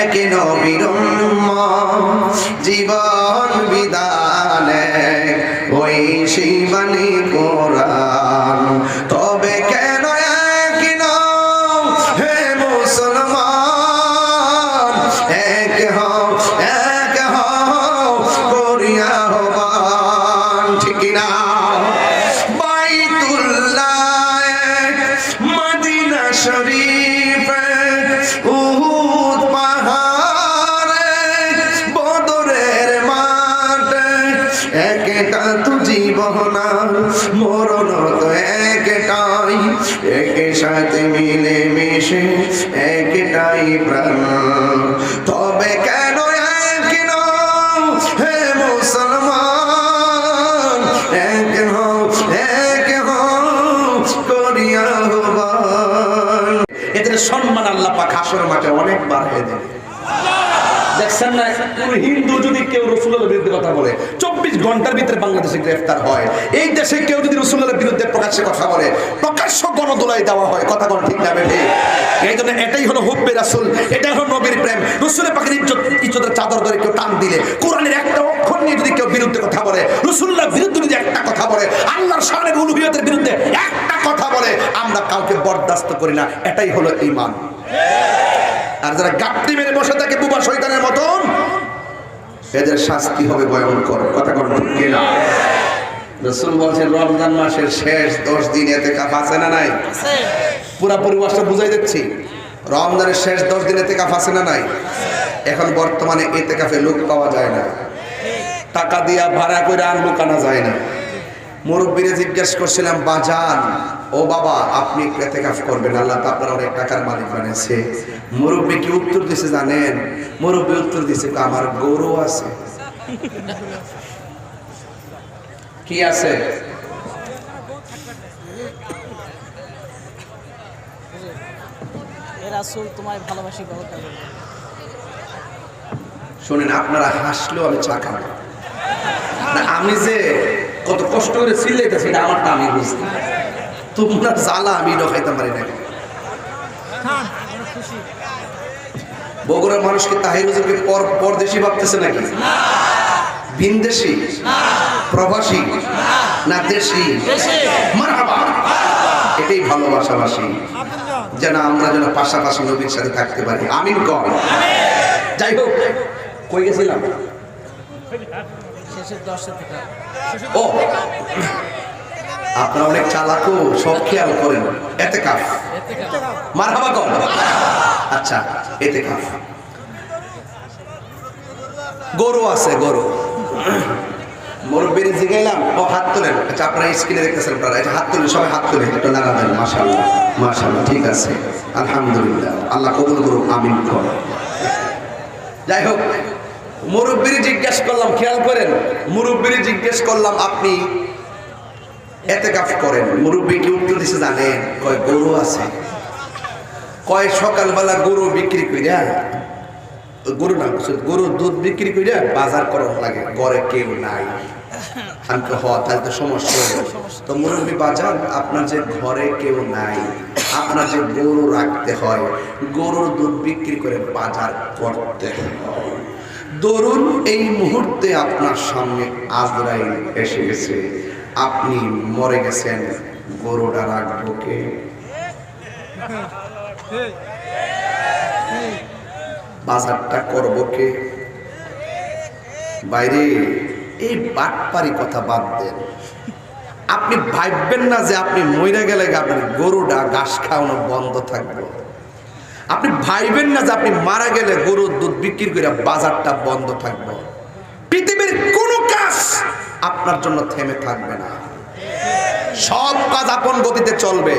এক নবীর উম্মত জীবন বিদানে ওই সেই বাণী কোরআন। তবে কেন এক নও হে মুসলমান, এক হও করিয়া আহ্বান। ঠিক না? বাইতুল্লাহ মদিনা শরীফ উহুদ পাহাড়ে বদরের মাঠে একটা তো জীবন মরণ তো একটাই, একের সাথে মিলে মিশে একটাই প্রাণ। তবে কেন এক নও হে মুসলমান, এক হও করিয়া আহ্বান। এদের সম্মান আল্লাহ পাক হাসরের মাঠে অনেক বাড়িয়ে দেবে। দেখছেন না, কোন হিন্দু যদি কেউ রাসূলুল্লাহর বিরুদ্ধে কথা বলে 24 ঘন্টার ভিতরে বাংলাদেশে গ্রেফতার হয়। এই দেশে কেউ যদি রাসূলুল্লাহর বিরুদ্ধে প্রকাশ্যে কথা বলে প্রকাশ্য গণদোলাই দেওয়া হয়। কথা কোন ঠিক না বেঠিক? এই জন্য এটাই হলো হুব্বে রাসূল, এটাই হলো নবীর প্রেম। রাসূলের পাকের ইজ্জতের চাদর ধরে কেউ টান দিলে, কোরআনের একটা অক্ষর নিয়ে যদি কেউ বিরুদ্ধে কথা বলে, রাসূলুল্লাহর বিরুদ্ধে যদি একটা কথা বলে, আল্লাহর শানের উলুহিয়তের বিরুদ্ধে একটা কথা বলে, আমরা কাউকে বরদাস্ত করি না। এটাই হলো ঈমান। আর যারা গাপটি মেরে বসে থাকে বুবা শয়তানের মতন, এদের শাস্তি হবে ভয়ঙ্কর। কথা কোন ঠিক কিনা? রাসূল বলেছেন রমজান মাসের শেষ 10 দিন ইতিকাফ আছে না নাই? আছে। পুরোপুরি ওয়াজটা বুঝাই দিচ্ছি। রমজানের শেষ 10 দিন ইতিকাফ আছে না নাই? এখন বর্তমানে ইতিকাফে লোক পাওয়া যায় না, টাকা দিয়া ভাড়া করে আর লোক আনা যায় না। মুরব্বীরে জিজ্ঞেস করছিলাম, বাজান ও বাবা আপনি ইতিকাফ করবেন, আল্লাহ তো আপনার অনেক টাকার মালিক বানিয়েছে। মুরব্বী কি উত্তর দিছে জানেন? মুরব্বী উত্তর দিছে, আমার গরু আছে। কি আছে? রাসূল তোমায় ভালোবাসি গরুটা। শুনেন, আপনারা হাসলেও আমি চা খাবো না। আমি যে কত কষ্ট করে চিল্লাইতেছি এটা আমারটা আমি বুঝি, তোমরা জ্বালা আমি খাইতে পারি না। বগুড়ার মানুষ কি তাহির হুজুরকে পরদেশি ভাবতেছে নাকি? ভিনদেশি, প্রবাসী না দেশি? মারহাবা। এটাই ভালোবাসাবাসী, যেন আমরা যেন পাশাপাশি নবীর সাথে থাকতে পারি। আমিন কর। যাই হোক, কই গেছিলাম? শেষের 10 থেকে। ও আপনারা অনেক চালাকও, সব খেয়াল করেন। ইতিকাফ, মারহাবা কর। আচ্ছা, ইতিকাফ। গরু আছে, গরু। মুরব্বির জিগাইলাম, ও হাত তোলেন। আচ্ছা, আপনারা স্ক্রিনে দেখতেছেন, আপনারা এটা হাত তোলেন, সবাই হাত তোলেন, একটু নাড়াবেন। মাশাআল্লাহ, মাশাআল্লাহ, ঠিক আছে, আলহামদুলিল্লাহ, আল্লাহ কবুল করুক, আমিন কর। যাই হোক, মুরব্বির জিজ্ঞেস করলাম, খেয়াল করেন, মুরব্বির জিজ্ঞেস করলাম আপনি ইতিকাফ করেন? মুরব্বি কি উত্তর দিছে জানেন? কয় গরু আছে। কয় সকালবেলা গরু বিক্রি কইরা, গরু না গরুর দুধ বিক্রি কইরা বাজার করার লাগে, ঘরে কেউ নাই। আমি তো তাহলে তো সমস্যা। তো মুরব্বি বাজার, আপনার যে ঘরে কেউ নাই, আপনার যে গরু রাখতে হয়, গরুর দুধ বিক্রি করে বাজার করতে হয়। ধরুন এই মুহূর্তে আপনার সামনে আজরাইল এসে গেছে, আপনি মরে গেছেন, গরুটা রাখবো কে? বাজারটা করবো কে? বাইরে এই বাটপারি কথা বাদ দেন। আপনি ভাববেন না যে আপনি মরে গেলে আপনার গরুটা ঘাস খাওয়ানো বন্ধ থাকবে। আপনি ভাববেন না যে আপনি মারা গেলে গরুর দুধ বিক্রি করে বাজারটা বন্ধ থাকবে। পৃথিবীর কোনো কাজ আপনার জন্য থেমে থাকবে না, সব কাজ আপন গতিতে চলবে।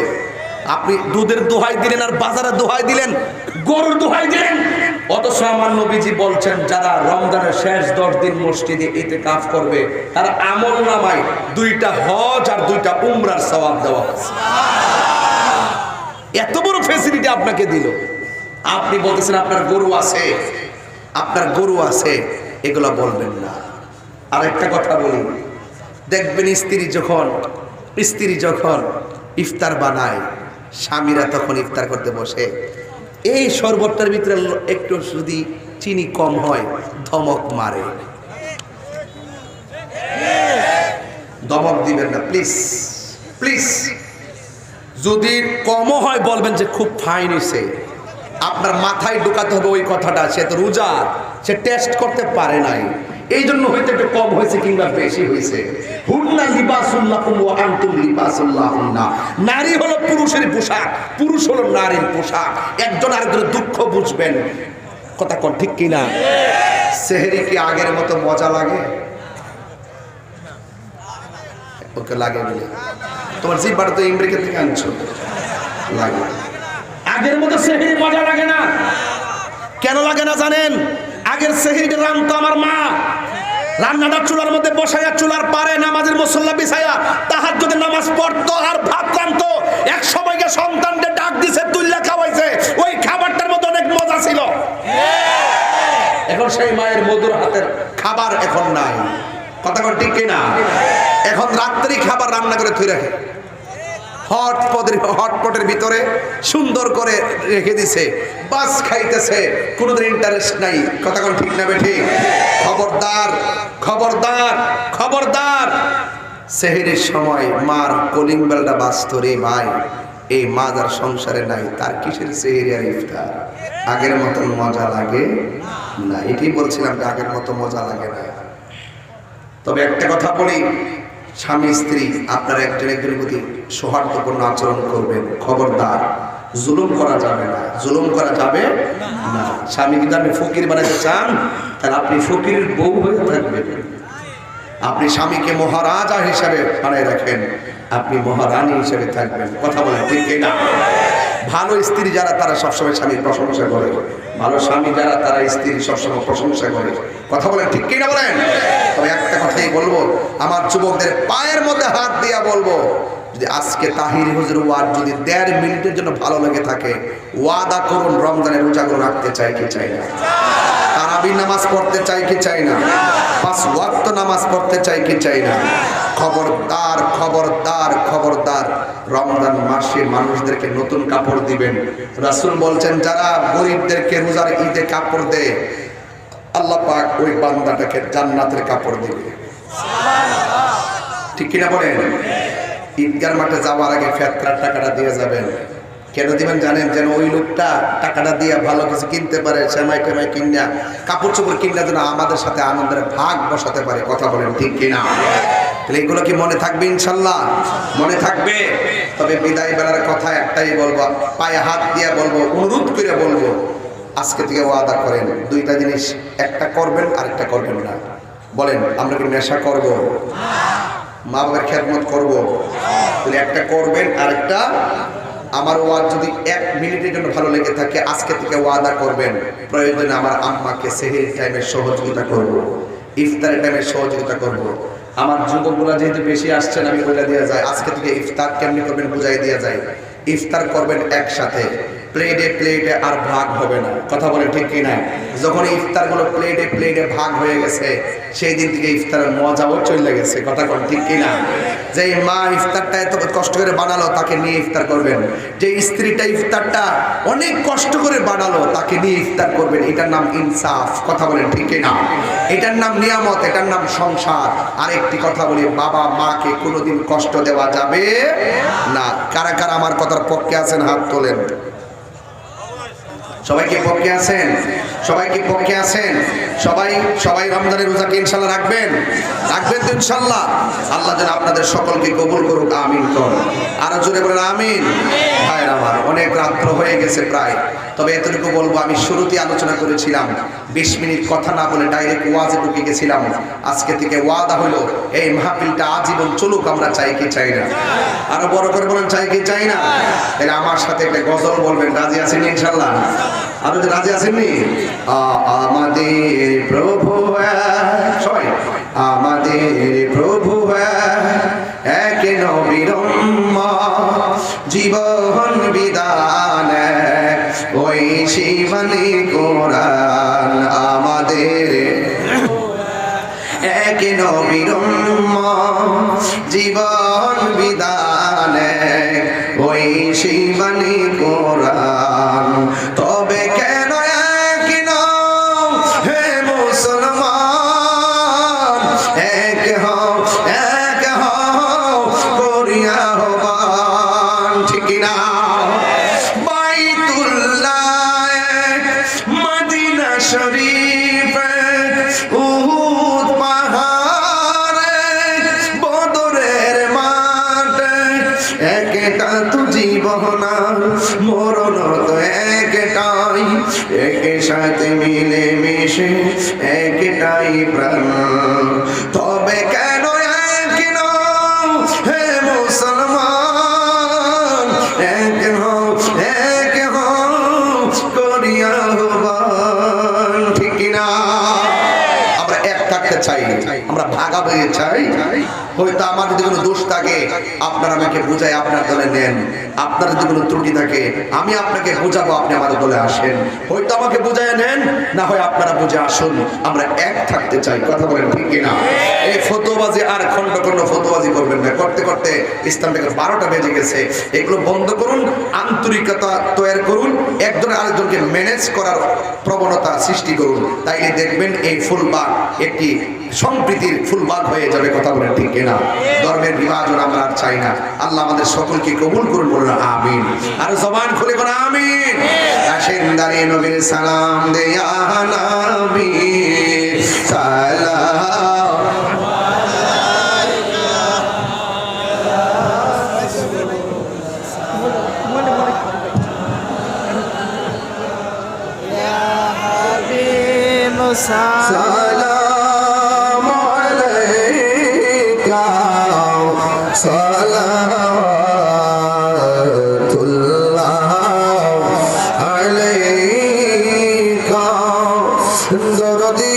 আপনি দুধের দোহাই দিলেন আর বাজারের দোহাই দিলেন, গরুর দোহাই দিলেন, অথচ আমার নবীজি বলছেন যারা রমজানের শেষ 10 দিন মসজিদে ইতিকাফ করবে তার আমল নামায় 2টা হজ আর 2টা উমরার সওয়াব দেওয়া হবে। এত বড় ফ্যাসিলিটি আপনাকে দিল, আপনি বলতেছেন আপনার গরু আছে, আপনার গরু আছে, এগুলো বলবেন না। আর একটা কথা বলি, দেখবেন স্ত্রী যখন ইফতার বানায়, স্বামীরা তখন ইফতার করতে বসে, এই শরবতটার ভিতরে একটু যদি চিনি কম হয় ধমক মারে। ধমক দিবেন না প্লিজ প্লিজ। যদি কমও হয় বলবেন যে খুব ফাইন হয়েছে। আপনার মাথায় ঢোকাতে হবে ওই কথাটা, সে তো রোজা, সে টেস্ট করতে পারে নাই, এই জন্য হয়তো একটু কম হয়েছে কিংবা বেশি হয়েছে। হুন্না লিবাসুল্লাকুম ওয়া আনতুম লিবাসুল্লাহুন্না। নারী হলো পুরুষের পোশাক, পুরুষ হলো নারীর পোশাক। একজন আরেকজনের দুঃখ বুঝবেন। কথা কোন ঠিক কিনা? সেহরি কি আগের মতো মজা লাগে? ওকে লাগে বলে তোমার জিহ্বাটা তো আমেরিকা থেকে আনছো, লাগে। আগের মতো সেহরি মজা লাগে না। কেন লাগে না জানেন? আগের সেহরিটা রান্তো আমার মা, রান্নাটা চুলার মধ্যে বসাইয়া চুলার পারে নামাজের মুসল্লা বিছাইয়া তাহাজ্জুদের নামাজ পড়তো আর ভাত রান্তো। এক সময়কে সন্তানকে ডাক দিছে, তুইলা খাওয়াইছে, ওই খাবারটার মধ্যে অনেক মজা ছিল। এখন সেই মায়ের মধুর হাতের খাবার এখন নাই। কথা কোন ঠিক কিনা? এখন রাত্রি খাবার রান্না করে থুই রাখে, হটপটের ভিতরে সুন্দর করে রেখে দিছে, বাস খাইতেছে, কোনোদিন ইন্টারেস্ট নাই। কথা কোন ঠিক না বেঠিক? খবরদার খবরদার খবরদার। সেহরির সময় মার কলিং বেলটা বাজতো রে ভাই, এই মা যার সংসারে নাই তার কিসের সেহরি আর ইফতার? আগের মতন মজা লাগে না। এটাই বলছিলাম যে আগের মতো মজা লাগে না। তবে একটা কথা বলি, স্বামী স্ত্রী আপনারা একজন একজনের প্রতি সৌহার্দ্যপূর্ণ আচরণ করবেন। খবরদার, জুলুম করা যাবে না, জুলুম করা যাবে না। স্বামী যদি আপনি ফকির বানাতে চান তাহলে আপনি ফকিরের বউ হয়ে থাকবেন। আপনি স্বামীকে মহারাজা হিসাবে বানায় রাখেন, আপনি মহারানী হিসেবে থাকবেন। কথা বলেন ঠিক না? ভালো স্ত্রী যারা তারা সবসময় স্বামীর প্রশংসা করে, ভালো স্বামী যারা তারা স্ত্রীর সবসময় প্রশংসা করে। কথা বলেন ঠিক কিনা বলেন? তবে একটা কথাই বলবো, আমার যুবকদের পায়ের মধ্যে হাত দিয়া বলবো, যদি আজকে তাহির হুজুর ওয়াজ যদি 1.5 মিনিটের জন্য ভালো লেগে থাকে, ওয়াদা করুন রমজানের রোজাগুলো রাখতে চাই কি চাই না, তারাবি নামাজ পড়তে চাই কি চাই না, 5 ওয়াক্ত নামাজ পড়তে চাই কি চাই না। খবরদার খবরদার খবরদার, রমজান মাসে মানুষদেরকে নতুন কাপড় দিবেন। রাসূল বলছেন যারা গরিবদেরকে রোজার ঈদে কাপড় দেয়, আল্লাহ পাক ওই বান্দাটাকে জান্নাতের কাপড় দিবে। ঠিক কিনা বলেন? ঈদগার মাঠে যাওয়ার আগে ফেতরার টাকাটা দিয়ে যাবেন। কেন দিবেন জানেন? যেন ওই লোকটা টাকাটা দিয়ে ভালো কিছু কিনতে পারে, সেমাই টেমাই কিনা, কাপড় চোপড় কিনা, যেন আমাদের সাথে আনন্দের ভাগ বসাতে পারে। কথা বলেন ঠিক কিনা? তাহলে এগুলো কি মনে থাকবে? ইনশাল্লাহ মনে থাকবে। তবে বিদায় বেলার কথা একটাই বলবো, পায়ে হাত দিয়ে বলবো, অনুরোধ করে বলবো, আজকে থেকে ওয়াদা করেন 2টা জিনিস, একটা করবেন আরেকটা করবেন না। বলেন, আমরা কি নেশা করব? মা বাবার খেদমত করব? তাহলে একটা করবেন আরেকটা। আমার ওয়াজ যদি 1 মিনিটের জন্য ভালো লেগে থাকে, আজকে থেকে ওয়াদা করবেন প্রয়োজনে আমার আম্মাকে সেহরির টাইমে সহযোগিতা করব, ইফতারের টাইমে সহযোগিতা করব। আমার যুবকগুলা যেহেতু বেশি আসছেন, আমি বলে দেওয়া যায় আজকে থেকে ইফতার কেমনি করবেন বুঝাই দেওয়া যায়। ইফতার করবেন একসাথে, প্লেটে প্লেটে আর ভাগ হবে না। কথা বলে ঠিক কিনা? যখন ইফতারগুলো প্লেটে প্লেটে ভাগ হয়ে গেছে, সেই দিন থেকে ইফতারের মজাও চলে গেছে। কথা বলে ঠিক কিনা? যে মা ইফতারটা এত কষ্ট করে বানালো, তাকে নিয়ে ইফতার করবেন। যে স্ত্রীটা ইফতারটা অনেক কষ্ট করে বানালো, তাকে নিয়ে ইফতার করবেন। এটার নাম ইনসাফ। কথা বলেন ঠিক কিনা? এটার নাম নিয়ামত, এটার নাম সংসার। আরেকটি কথা বলি, বাবা মাকে কোনোদিন কষ্ট দেওয়া যাবে না। কারা কারা আমার কথার পক্ষে আছেন হাত তোলেন। সবাই কি পক্ষে আছেন? সবাই কি পক্ষে আছেন? সবাই সবাই রমজানের রোজাকে ইনশাল্লাহ রাখবেন? রাখবেন তো ইনশাল্লাহ? আল্লাহ যেন আপনাদের সকলকে কবুল করুক। আমিন করুন। আরো জোরে বলেন আমিন। ভাইরা আমার, অনেক রাত্র হয়ে গেছে প্রায়। তবে এতটুকু বলবো, আমি শুরুতেই আলোচনা করেছিলাম 20 মিনিট কথা না বলে ডাইরেক্ট ওয়াজে ঢুকে গেছিলাম। আজকে থেকে ওয়াদা হলো এই মাহফিলটা আজীবন চলুক। আমরা চাই কি চাই না? আরো বড় করে বলেন চাই কি চাই না? তাহলে আমার সাথে একটা গজল বলবেন, রাজি আছেন ইনশাল্লাহ? আপনি রাজি আছেননি? আমাদের প্রভু সবাই, আমাদের প্রভু এক নবীর জীবন বিধান, ওই শিবানী কোরআন। আমাদের এক নবীর জীবন বিধান, ওই শিবানী কোরআন। শরীফে উহুদ পাহাড়ে বদরের মাঠে একটা তো জীবন মরণ তো একটাই একে সাথে মিলে মিশে একটাই প্রাণ তবে কেন এক নও হে মুসলমান এক হও করিয়া আহ্বান ঠিক কিনা আমরা এক থাকতে চাই আমরা ভাগাভাগি চাই হয়তো আমার যদি কোনো দোষ থাকে আপনারা আমাকে বুঝায় আপনার দলে নেন আপনার যদি কোনো ত্রুটি থাকে আমি আপনাকে বুঝাবো আপনি আমার দলে আসেন হয়তো আমাকে বুঝায় নেন না হয় আপনারা বুঝে আসুন আমরা এক থাকতে চাই কথা বলেন ঠিক কিনা এই ফতোয়াবাজি আর খন্ড খন্ড ফতোয়াবাজি করবেন না করতে করতে ইসলাম থেকে 12টা বেজে গেছে এগুলো বন্ধ করুন আন্তরিকতা তৈরি করুন একজন আরেকজনকে ম্যানেজ করার প্রবণতা সৃষ্টি করুন তাইলে দেখবেন এই ফুলবাগ একটি সম্প্রীতির ফুলবাগ হয়ে যাবে কথা বলেন ঠিক কিনা ধর্মের বিভাজন আমরা আর চাই না আল্লাহ আমাদের সকলকে কবুল করুন বলুন আমিন আর জবান খুলে বলুন আমিন আসেন দাঁড়িয়ে নবীর সালাম দে ইয়া নবী সালাম সালাম আলাইকা সালাওয়াতুল্লাহ আলাইকা দরদি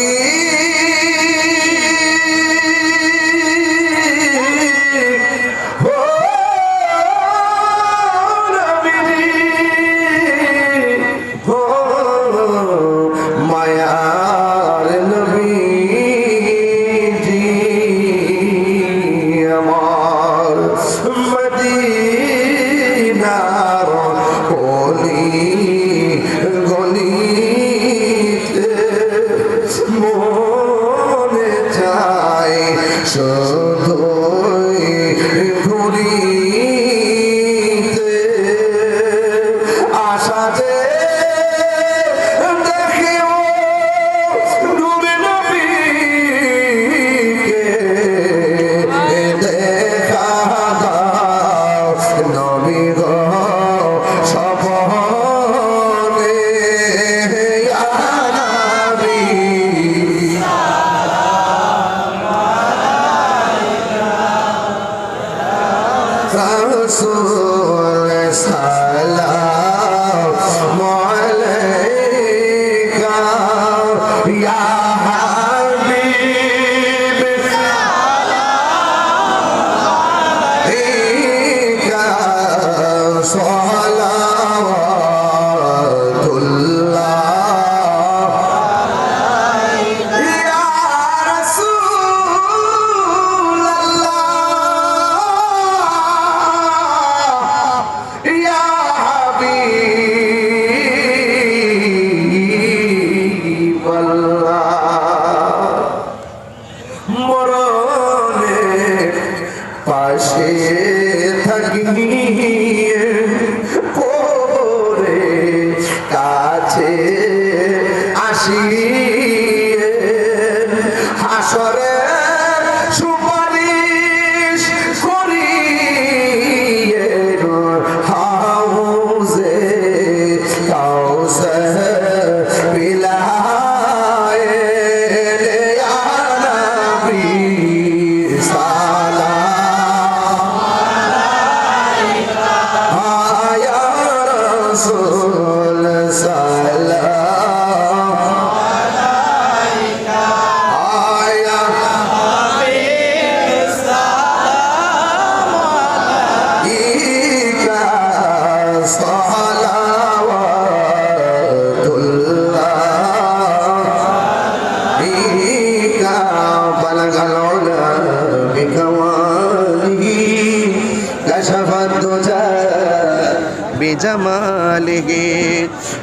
بجماله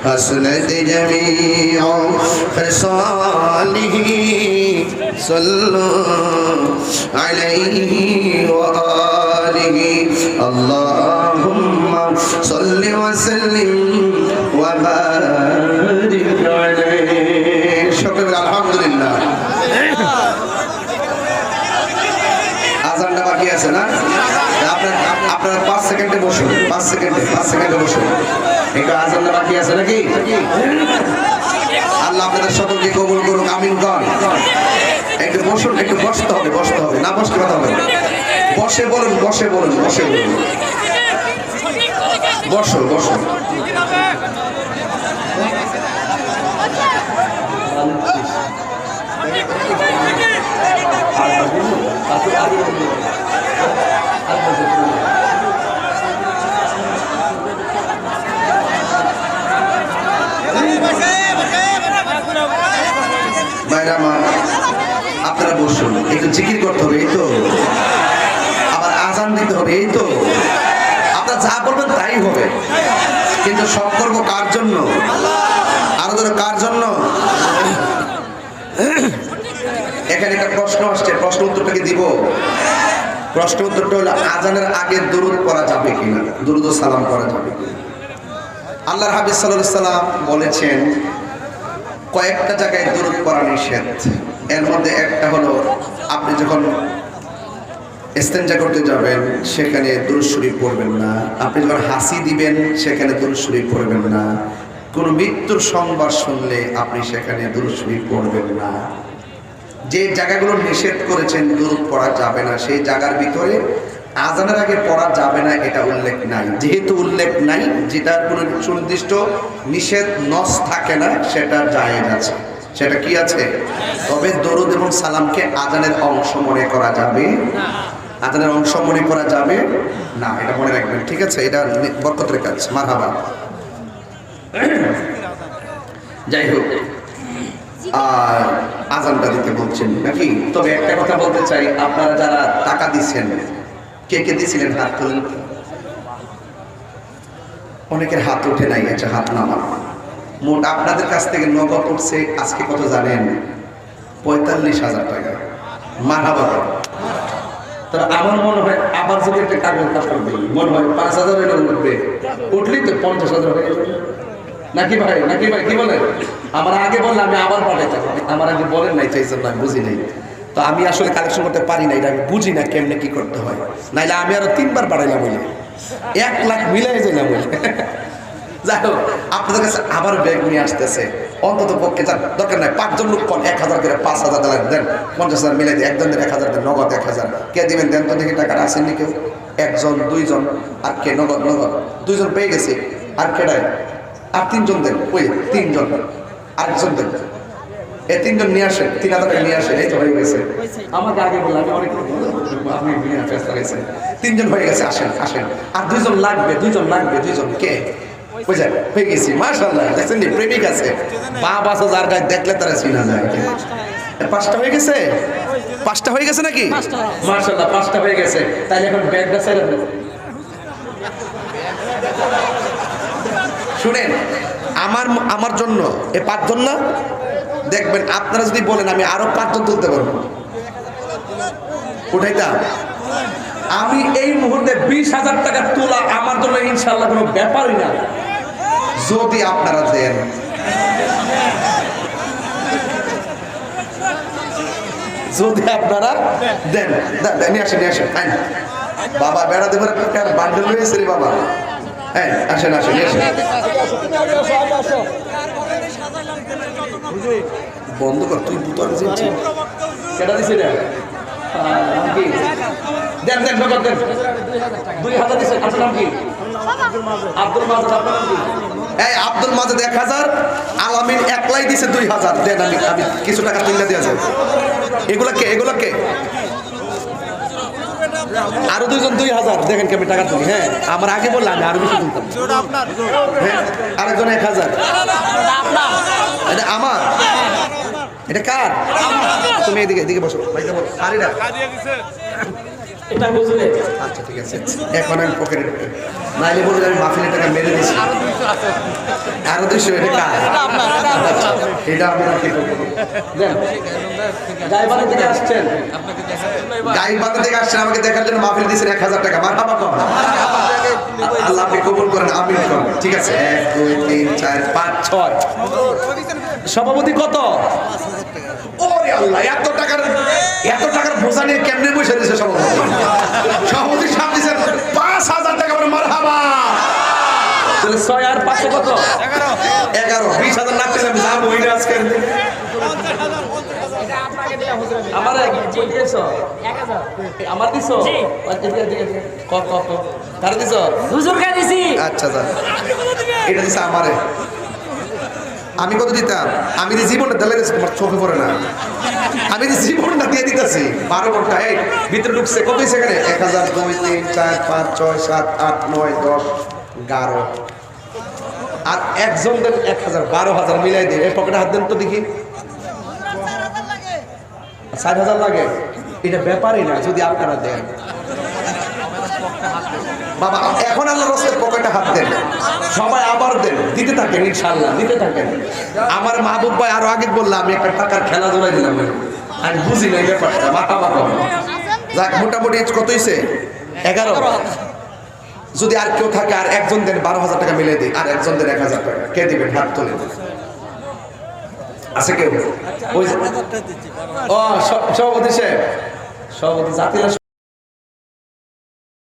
حسنت جميع خصاله صلوا عليه وآله اللهم صل وسلم وبارك عليه সেকেন্ডে বসুন। একটু আজান বাকি আছে নাকি? আল্লাহ আপনাদের সকলকে কবুল করুক, আমিন কর। একটু বসুন, একটু বসতে হবে, না বসতে কথা হবে। বসে বলুন। বসো। ভাইরা আমার, আপনারা বসুন, একটু জিকির করতে হবে, এই তো আবার আজান দিতে হবে, এই তো আপনারা যা বলবেন তাই হবে, কিন্তু সব করবো কার জন্য? আরো ধরো কার জন্য? এখানে একটা প্রশ্ন আসছে, প্রশ্ন উত্তরটাকে দিব। প্রশ্ন উত্তরটা হলো আজানের আগে দুরূদ পড়া যাবে কিনা, দুরূদ ও সালাম পড়া যাবে কিনা। আল্লাহর হাবিব সাল্লাল্লাহু আলাইহি সাল্লাম বলেছেন কয়েকটা জায়গায় দুরূদ পড়া নিষেধ। এর মধ্যে একটা হলো আপনি যখন ইস্তেঞ্জা করতে যাবেন সেখানে দুরূদ শরীফ পড়বেন না, আপনি যখন হাসি দিবেন সেখানে দুরূদ শরীফ পড়বেন না, কোন মৃত্যুর সংবাদ শুনলে আপনি সেখানে দুরূদ শরীফ পড়বেন না। যে জায়গাগুলো নিষেধ করেছেন দুরূদ পড়া যাবে না, সেই জায়গার ভিতরে আজানের আগে পড়া যাবে না এটা উল্লেখ নাই। যেহেতু উল্লেখ নাই, যেটার কোনো সুনির্দিষ্ট নিষেধ নস থাকে না, সেটা জায়েজ আছে। সেটা কি আছে? তবে দরুদ এবং সালামকে আজানের অংশ মনে করা যাবে না, আজানের অংশ মনে করা যাবে না, এটা মনে রাখবেন, ঠিক আছে? এটা বরকতের কাজ। মারহাবা। যাই হোক, আর আজানটা দিতে বলছেন নাকি? তবে একটা কথা বলতে চাই, আপনারা যারা টাকা দিচ্ছেন, কে দিছিলেন হাত তুলেন। অনেকের হাত ওঠে নাই, আচ্ছা হাত নামান। মোট আপনাদের কাছ থেকে নগদ উঠছে আজকে কত জানেন? ৪৫,০০০ টাকা। মারহাবা। তবে আমার মনে হয় আবার যদি একটা কাগজ করবে, মনে হয় ৫,০০০ হলে উঠবে, উঠলেই তো ৫০,০০০ হয়ে যাবে। নাকি ভাই কি বলেন? আমার আগে বললে আমি আবার পাঠাইতাম, আমার আগে বলেন নাই, চাইছেন না, আমি বুঝি নাই। তো আমি আসলে কালেকশন করতে পারি না, এটা আমি বুঝি না কেমনে কি করতে হয়। নাইলে আমি আরো ৩বার বাড়াইলাম, বলে ১ লাখ মিলাই যাইলাম বলে। যাই হোক, আপনাদের কাছে আবার ব্যাগ নিয়ে আসতেছে, অন্তত পক্ষে যার দরকার নাই ৫ জন লোক কোন ১,০০০ করে ৫,০০০ টাকা দেন, ৫০,০০০ মিলাই দিয়ে একজনের ১,০০০ দেন, নগদ ১,০০০ কে দিবেন? দেন তো দেখি টাকাটা আসেননি কেউ? ১ জন ২ জন, আর কে? নগদ ২ জন পেয়ে গেছে, আর কেডায়? আর ৩ জন দেন, ওই ৩ জন, আরেকজন দেন, এই ৩ জন নিয়ে আসেন, ৩,০০০ টাকা নিয়ে আসেন, এই তো হয়ে গেছে। আমাকে আগে বললাম, আমি অনেক আপনি চেষ্টা করেছেন, ৩ জন হয়ে গেছে, আসেন। আর ২ জন লাগবে, ২ জন কে? বুঝলেন? হয়ে গেছি, মাশাআল্লাহ। দেখছেন নি, প্রেমিক আছে, বাপ আছে যার গায়ে দেখলে তারা চিনা যায়। ৫টা হয়ে গেছে, ৫টা হয়ে গেছে নাকি? মাশাআল্লাহ, ৫টা হয়ে গেছে। তাইলে এখন ব্যাগটা ছেড়ে দেন। শুনেন, আমার জন্য এই ৫ জন না, দেখবেন আপনারা যদি বলেন আমি আরো ৫ জন তুলতে পারবো, উঠাইতাম। আমি এই মুহূর্তে ২০,০০০ টাকা তোলা আমার জন্য ইনশাআল্লাহ কোনো ব্যাপারই না, যদি আপনারা দেন। যদি আপনারা দেন, নিয়ে আসেন। বাবা বেড়া দেবার বান্ডেল হয়েছে রে বাবা। হ্যাঁ, আসেন। বন্ধ কর, তুই বুতর কেটা দিছে রে? দেন ২,০০০ দিছে। আপনার নাম কি? আব্দুল মাজেদ। আপনার নাম কি? এই আব্দুল মাজেদ ১,০০০, আলামিন একলাই দিছে ২,০০০। দেন, আমি কিছু টাকা তুলে দিয়ে যাবো। এগুলোকে আরো ২ জন ২,০০০। দেখেন কি আমি টাকা তুলি। হ্যাঁ, আমার আগে বললে আমি আরো বেশি তুলতাম। হ্যাঁ, আরেকজন ১,০০০। এটা আমার, এটা কার? তুমি এদিকে বসো, ভাইটা বলো। এটা বুঝলে? আচ্ছা, ঠিক আছে। এখন আমি পকেটে নাইলে বললে আমি মাহফিলের টাকা মেরে দিয়েছি। আরো ২০০। এটা কার? এটা আপনার কি দেন? গাইবান্ধা থেকে আসছেন, আমাকে দেখার জন্য মাহফিল দিয়েছেন ১,০০০ টাকা। মারহাবা কম। আল্লাহ আপনি কবুল করেন, আমিন করেন। ঠিক আছে, ১ ২ ৩ ৪ ৫ ৬। সভাপতি কত? ওরে আল্লাহ, এত টাকার বোঝা নিয়ে কেমনে বসে দিয়েছে সভাপতি? সভাপতি সাহেব দিয়েছেন ৫,০০০ টাকা। মারহাবা। তাহলে 6 আর 5 কত? 11। 20,000 না পেলে আমি যাবো না আজকে। আমার দিছো? আমার দিছো? কত কত? কার দিছো? হুজুরকে দিছি। আচ্ছা যা। এটা দিছে আমারে। আমি কত দিতাম? আমি যে জীবনটা দিলে গেছে তোমার চোখে পড়ে না। আমি যে জীবনটা দিয়ে দিতেছি 12 ঘন্টা। এই ভিতরে ঢুকছে কত হয়েছে এখানে? 1 2 3 4 5 6 7 8 9 10 11। আর একজন দেন 1000 12,000 মিলাই দিই। এই পকেটে হাত দেন তো দেখি। 60,000 লাগে। এটা ব্যাপারই না যদি আপনারা দেন। বাবা এখন আল্লাহর রাস্তায় পকেটে হাত দেন, সবাই আবার দেন, দিতে থাকেন ইনশাআল্লাহ, দিতে থাকেন। আমার মাহবুব ভাই আরো আগে বললাম আমি একটা টাকার খেলা ধরে দিলাম, আমি বুঝি না এই ব্যাপারটা, মাথা মাথা যাক। মোটামুটি কত হয়েছে? 11। যদি আর কেউ থাকে আর একজন দেন 12,000 টাকা মিলে দিই, আর একজন দেন 1,000 টাকা। কে দিবেন? হাত তোলেন। আছে কেউ? ওই ও সভাপতি সাহেব, সভাপতি জাতির